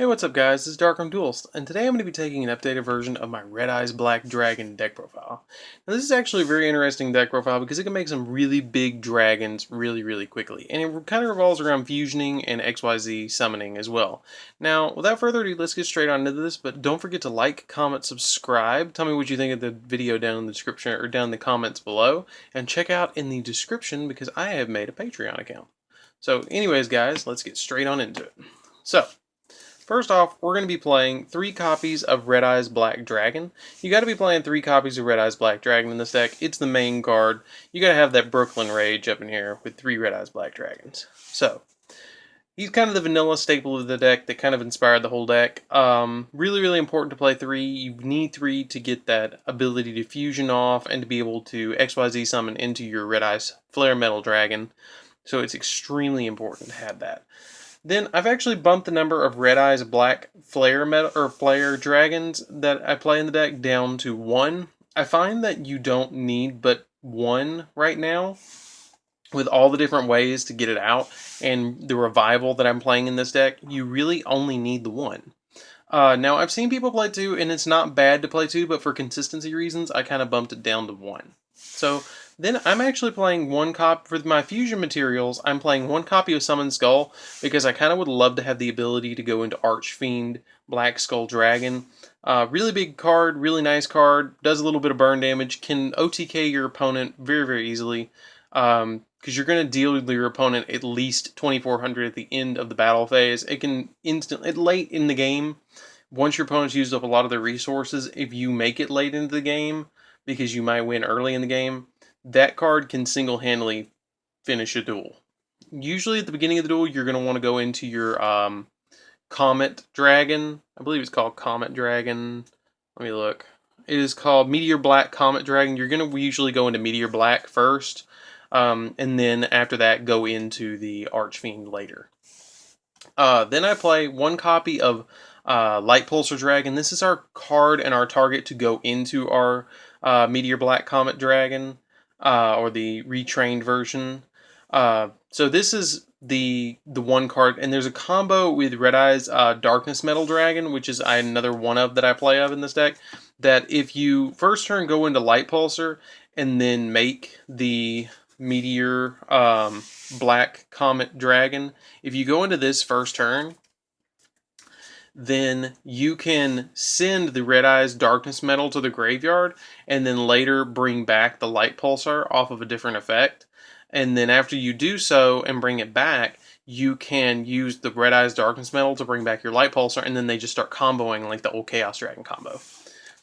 Hey, what's up guys, this is DarkArmedDuelist, and today I'm going to be taking an updated version of my Red Eyes Black Dragon deck profile. Now this is actually a very interesting deck profile because it can make some really big dragons really quickly, and it kind of revolves around fusioning and XYZ summoning as well. Now, without further ado, let's get straight on into this, but don't forget to like, comment, subscribe, tell me what you think of the video down in the description or down in the comments below, and check out in the description because I have made a Patreon account. So anyways guys, let's get straight on into it. So, first off, we're going to be playing 3 copies of Red Eyes Black Dragon. You got to be playing 3 copies of Red Eyes Black Dragon in this deck. It's the main card. You got to have that Brooklyn Rage up in here with 3 Red Eyes Black Dragons. So, he's kind of the vanilla staple of the deck that kind of inspired the whole deck. Really important to play 3. You need 3 to get that ability to fusion off and to be able to XYZ summon into your Red Eyes Flare Metal Dragon. So it's extremely important to have that. Then I've actually bumped the number of Red Eyes Black Flare Dragons that I play in the deck down to 1. I find that you don't need but 1 right now with all the different ways to get it out and the revival that I'm playing in this deck. You really only need the 1. Now I've seen people play 2 and it's not bad to play 2, but for consistency reasons I kind of bumped it down to 1. So then I'm actually playing 1 copy for my fusion materials. I'm playing 1 copy of Summon Skull because I kind of would love to have the ability to go into Archfiend Black Skull Dragon. Really big card, really nice card, does a little bit of burn damage, can OTK your opponent very easily because you're going to deal with your opponent at least 2400 at the end of the battle phase. It can late in the game, once your opponent's used up a lot of their resources, if you make it late into the game, because you might win early in the game, that card can single-handedly finish a duel. Usually at the beginning of the duel, you're going to want to go into your Comet Dragon. I believe it's called Comet Dragon. Let me look. It is called Meteor Black Comet Dragon. You're going to usually go into Meteor Black first, and then after that go into the Archfiend later. Then I play 1 copy of Light Pulsar Dragon. This is our card and our target to go into our Meteor Black Comet Dragon, or the retrained version. So this is the 1 card, and there's a combo with Red Eyes Darkness Metal Dragon, which is another one of that I play of in this deck, that if you first turn go into Light Pulsar and then make the Meteor Black Comet Dragon, if you go into this first turn, then you can send the Red Eyes Darkness Metal to the graveyard and then later bring back the Light Pulsar off of a different effect. And then after you do so and bring it back, you can use the Red Eyes Darkness Metal to bring back your Light Pulsar, and then they just start comboing like the old Chaos Dragon combo.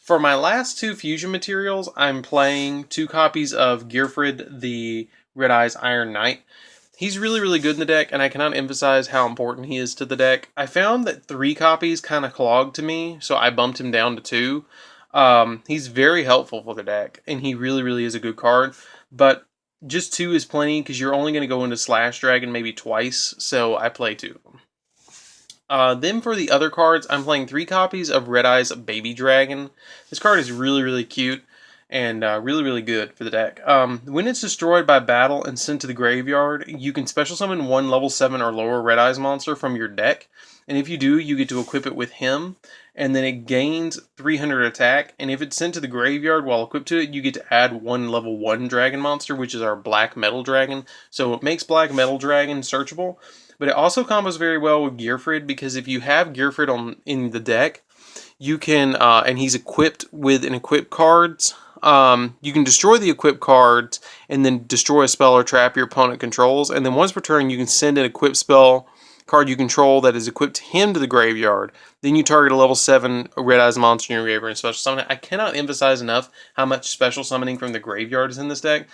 For my last 2 fusion materials, I'm playing 2 copies of Gearfried, the Red Eyes Iron Knight. He's really good in the deck, and I cannot emphasize how important he is to the deck. I found that 3 copies kind of clogged to me, so I bumped him down to 2. He's very helpful for the deck, and he really is a good card, but just 2 is plenty because you're only going to go into Slash Dragon maybe twice, so I play 2 of them. Then for the other cards, I'm playing 3 copies of Red Eyes Baby Dragon. This card is really cute and really good for the deck. When it's destroyed by battle and sent to the graveyard, you can special summon 1 level 7 or lower Red Eyes monster from your deck, and if you do, you get to equip it with him, and then it gains 300 attack, and if it's sent to the graveyard while equipped to it, you get to add 1 level 1 dragon monster, which is our Black Metal Dragon. So it makes Black Metal Dragon searchable, but it also combos very well with Gearfried, because if you have Gearfried in the deck, you can, and he's equipped with an equip cards, you can destroy the equipped cards and then destroy a spell or trap your opponent controls, and then once per turn you can send an equipped spell card you control that is equipped to him to the graveyard. Then you target a level 7 Red Eyes monster in your graveyard and special summon it. I cannot emphasize enough how much special summoning from the graveyard is in this deck,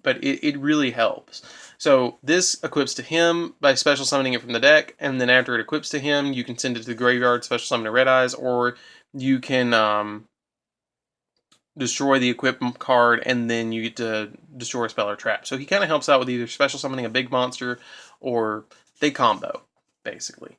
but it really helps. So this equips to him by special summoning it from the deck, and then after it equips to him, you can send it to the graveyard, special summon a Red Eyes, or you can destroy the equipment card, and then you get to destroy a spell or trap. So he kind of helps out with either special summoning a big monster, or they combo, basically.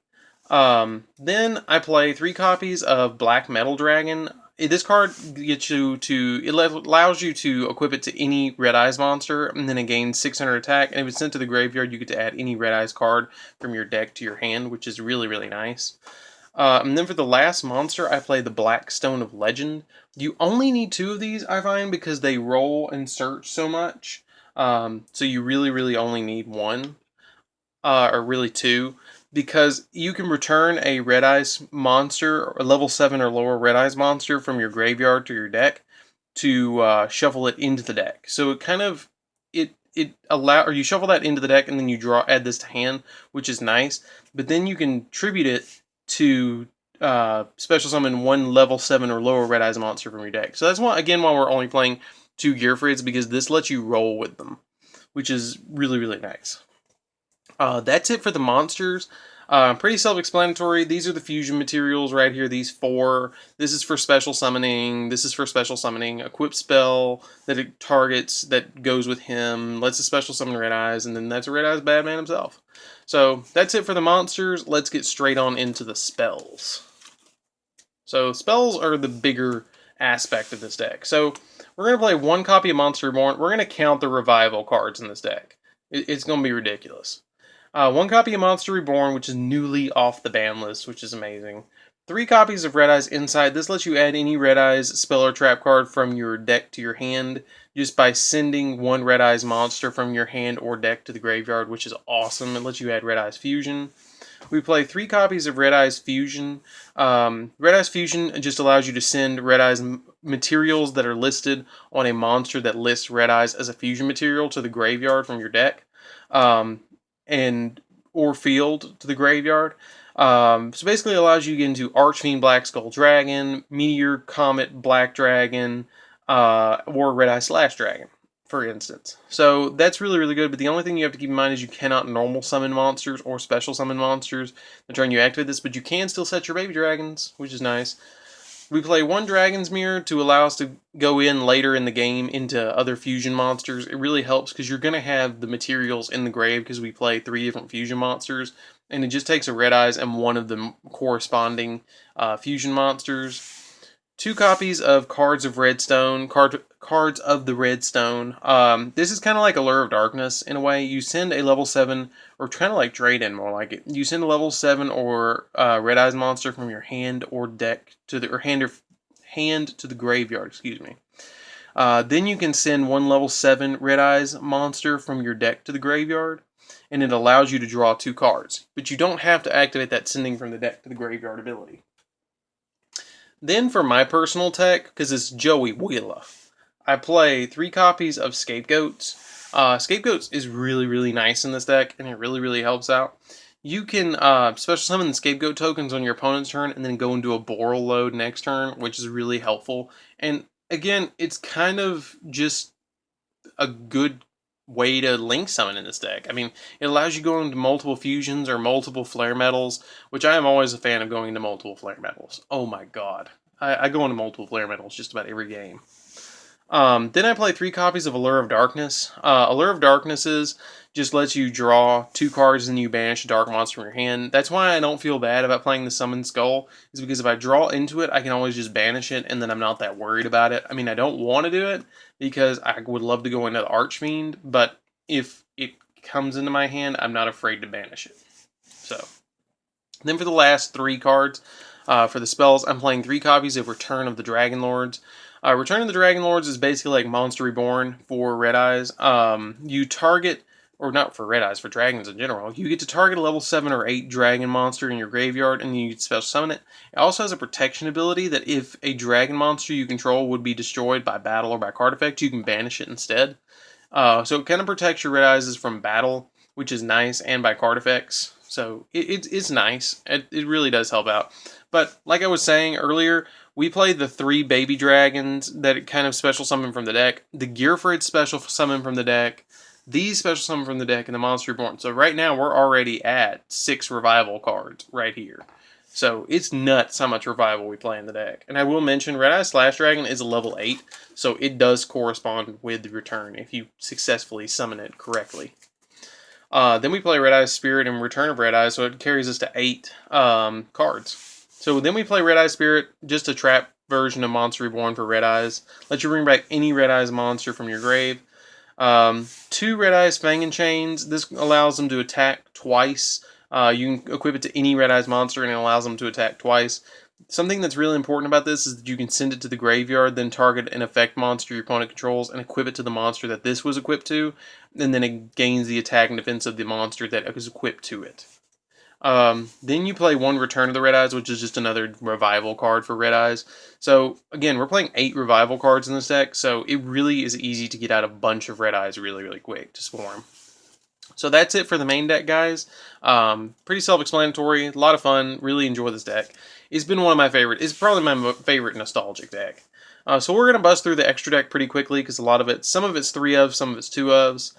Then I play 3 copies of Black Metal Dragon. This card gets you to, it allows you to equip it to any Red Eyes monster, and then it gains 600 attack, and if it's sent to the graveyard, you get to add any Red Eyes card from your deck to your hand, which is really, really nice. And then for the last monster, I play the Black Stone of Legend. You only need 2 of these, I find, because they roll and search so much. So you really only need 1, or really 2, because you can return a Red Eyes monster, a level 7 or lower Red Eyes monster from your graveyard to your deck to shuffle it into the deck. So it kind of or you shuffle that into the deck and then you add this to hand, which is nice. But then you can tribute it to special summon 1 level 7 or lower Red Eyes monster from your deck. So that's why we're only playing 2 Gearfrieds, because this lets you roll with them, which is really nice. That's it for the monsters. Pretty self-explanatory. These are the fusion materials right here, these 4. This is for special summoning. This is for special summoning. Equip spell that it targets that goes with him. Lets a special summon Red Eyes, and then that's a Red Eyes bad man himself. So that's it for the monsters. Let's get straight on into the spells. So spells are the bigger aspect of this deck. So we're going to play 1 copy of Monster Reborn. We're going to count the revival cards in this deck. It's going to be ridiculous. 1 copy of Monster Reborn, which is newly off the ban list, which is amazing. 3 copies of Red Eyes Insight. This lets you add any Red Eyes spell or trap card from your deck to your hand just by sending 1 Red Eyes monster from your hand or deck to the graveyard, which is awesome. It lets you add Red Eyes Fusion. We play 3 copies of Red Eyes Fusion. Red Eyes Fusion just allows you to send Red Eyes materials that are listed on a monster that lists Red Eyes as a fusion material to the graveyard from your deck. Or field to the graveyard. So basically it allows you to get into Archfiend Black Skull Dragon, Meteor Comet Black Dragon, or Red Eye Slash Dragon, for instance. So that's really good, but the only thing you have to keep in mind is you cannot normal summon monsters or special summon monsters the turn you activate this, but you can still set your baby dragons, which is nice. We play 1 Dragon's Mirror to allow us to go in later in the game into other fusion monsters. It really helps because you're going to have the materials in the grave because we play 3 different fusion monsters. And it just takes a Red Eyes and 1 of the corresponding fusion monsters. 2 copies of Cards of Redstone, Cards of the Redstone. This is kind of like Allure of Darkness in a way. You send a level 7, or kind of like Drayden, more like it. You send a level 7 or Red Eyes monster from your hand or deck to the hand to the graveyard. Excuse me. Then you can send 1 level 7 Red Eyes monster from your deck to the graveyard, and it allows you to draw 2 cards. But you don't have to activate that sending from the deck to the graveyard ability. Then for my personal tech, because it's Joey Wheeler, I play 3 copies of Scapegoats. Scapegoats is really nice in this deck, and it really helps out. You can special summon the Scapegoat tokens on your opponent's turn, and then go into a Boral load next turn, which is really helpful. And again, it's kind of just a good way to link summon in this deck. I mean, it allows you to go into multiple fusions or multiple flare metals, which I am always a fan of going into multiple flare metals. Oh my god. I go into multiple flare metals just about every game. Then I play 3 copies of Allure of Darkness. Allure of Darknesses just lets you draw 2 cards and you banish a dark monster from your hand. That's why I don't feel bad about playing the Summon Skull, is because if I draw into it, I can always just banish it, and then I'm not that worried about it. I mean, I don't want to do it, because I would love to go into the Archfiend, but if it comes into my hand, I'm not afraid to banish it. So, then for the last 3 cards, for the spells, I'm playing 3 copies of Return of the Dragon Lords. Return of the Dragon Lords is basically like Monster Reborn for Red Eyes. You target, or not for Red Eyes, for dragons in general, you get to target a level 7 or 8 dragon monster in your graveyard, and then you get to special summon it. It also has a protection ability that if a dragon monster you control would be destroyed by battle or by card effect, you can banish it instead. So it kind of protects your Red Eyes from battle, which is nice, and by card effects. So it's nice. It really does help out. But like I was saying earlier, we played the 3 baby dragons that kind of special summon from the deck. The Gearfried special summon from the deck. These special summon from the deck and the Monster Reborn. So right now we're already at 6 revival cards right here. So it's nuts how much revival we play in the deck. And I will mention Red Eye Slash Dragon is a level 8. So it does correspond with the return if you successfully summon it correctly. Then we play Red Eye Spirit and Return of Red Eye, so it carries us to 8 cards. So then we play Red Eye Spirit, just a trap version of Monster Reborn for Red Eyes. Let you bring back any Red Eyes monster from your grave. 2 Red Eyes Fang and Chains. This allows them to attack twice You can equip it to any Red Eyes monster and it allows them to attack twice. Something that's really important about this is that you can send it to the graveyard, then target an effect monster your opponent controls and equip it to the monster that this was equipped to, and then it gains the attack and defense of the monster that was equipped to it. Then you play one Return of the Red Eyes, which is just another revival card for Red Eyes. So, again, we're playing 8 revival cards in this deck, so it really is easy to get out a bunch of Red Eyes really, really quick to swarm. So that's it for the main deck, guys. Pretty self-explanatory, a lot of fun, really enjoy this deck. It's been one of my favorite, it's probably my favorite nostalgic deck. So we're going to bust through the extra deck pretty quickly because a lot of it, some of it's 3 ofs, some of it's 2 ofs.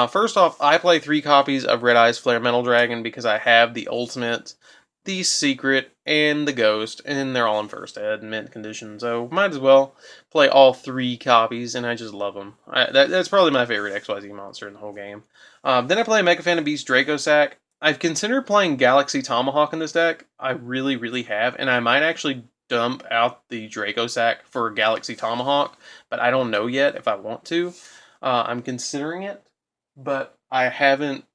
First off, I play 3 copies of Red Eyes Flare Metal Dragon because I have the Ultimate, the Secret, and the Ghost, and they're all in first ed, mint condition, so might as well play all 3 copies, and I just love them. That's probably my favorite XYZ monster in the whole game. Then I play Mega Phantom Beast Draco Sack. I've considered playing Galaxy Tomahawk in this deck. I really, really have, and I might actually dump out the Draco Sack for Galaxy Tomahawk, but I don't know yet if I want to. I'm considering it, but I haven't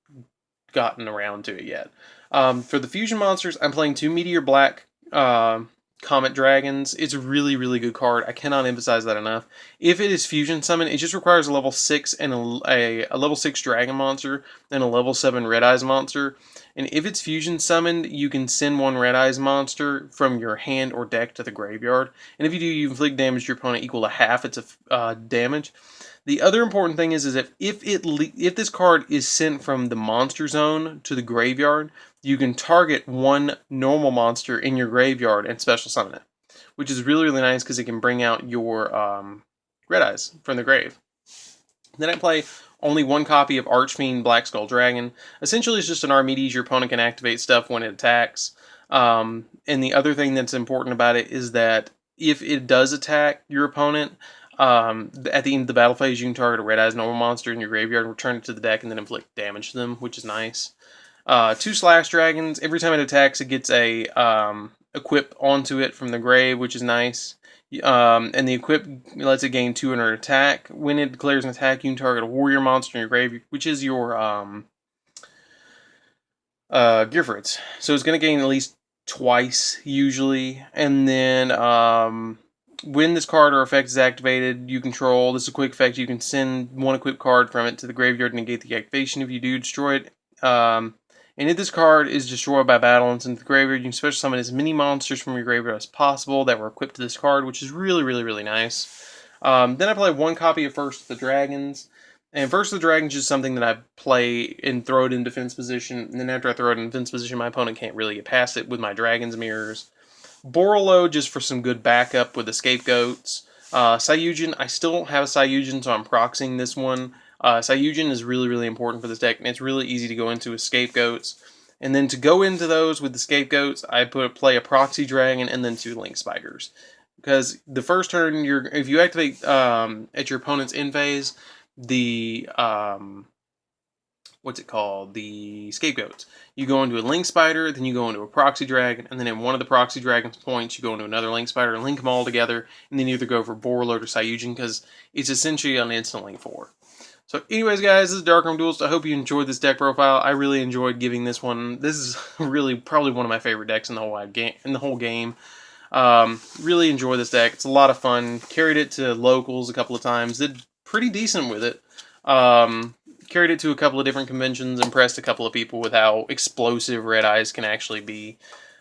gotten around to it yet. For the fusion monsters, I'm playing 2 Meteor Black Comet Dragons. It's a really, really good card. I cannot emphasize that enough. If it is fusion summon, it just requires a level 6 and a level 6 dragon monster and a level 7 Red Eyes monster. And if it's fusion summoned, you can send 1 Red Eyes monster from your hand or deck to the graveyard. And if you do, you inflict damage to your opponent equal to half its damage. The other important thing is if this card is sent from the monster zone to the graveyard, you can target 1 normal monster in your graveyard and special summon it, which is really, really nice because it can bring out your Red Eyes from the grave. Then I play only 1 copy of Archfiend Black Skull Dragon. Essentially, it's just an Archimedes. Your opponent can activate stuff when it attacks. And the other thing that's important about it is that if it does attack your opponent, at the end of the battle phase, you can target a Red Eyes normal monster in your graveyard and return it to the deck and then inflict damage to them, which is nice. 2 Slash Dragons. Every time it attacks, it gets a equip onto it from the grave, which is nice. And the equip lets it gain 200 attack. When it declares an attack, you can target a warrior monster in your grave, which is your Gearfritz. So it's going to gain at least twice, usually. And then when this card or effect is activated, you control, this is a quick effect, you can send 1 equipped card from it to the graveyard and negate the activation. If you do, destroy it. And if this card is destroyed by battle and sent to the graveyard, you can special summon as many monsters from your graveyard as possible that were equipped to this card, which is really, really, really nice. Then I play 1 copy of First of the Dragons. And First of the Dragons is something that I play and throw it in defense position. And then after I throw it in defense position, my opponent can't really get past it with my Dragon's Mirrors. Borolo, just for some good backup with the Scapegoats. Sayujin, I still don't have a Sayujin, so I'm proxying this one. Sayujin is really, really important for this deck, and it's really easy to go into with Scapegoats. And then to go into those with the Scapegoats, I play a Proxy Dragon and then 2 Link Spiders. Because the first turn, if you activate at your opponent's end phase, the the Scapegoats. You go into a Link Spider, then you go into a Proxy Dragon, and then in one of the Proxy Dragon's points, you go into another Link Spider and link them all together, and then either go for Borolo or Sayujin, because it's essentially an instant Link 4. So anyways, guys, this is DarkArmedDuelist. I hope you enjoyed this deck profile. I really enjoyed giving this one. This is really probably one of my favorite decks in the whole game. Really enjoy this deck. It's a lot of fun. Carried it to locals a couple of times. Did pretty decent with it. Carried it to a couple of different conventions. Impressed a couple of people with how explosive Red Eyes can actually be.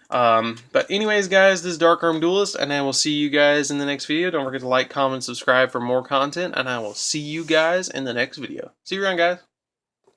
But anyways, guys, this is DarkArmedDuelist, and I will see you guys in the next video. Don't forget to like, comment, subscribe for more content, and I will see you guys in the next video. See you around, guys.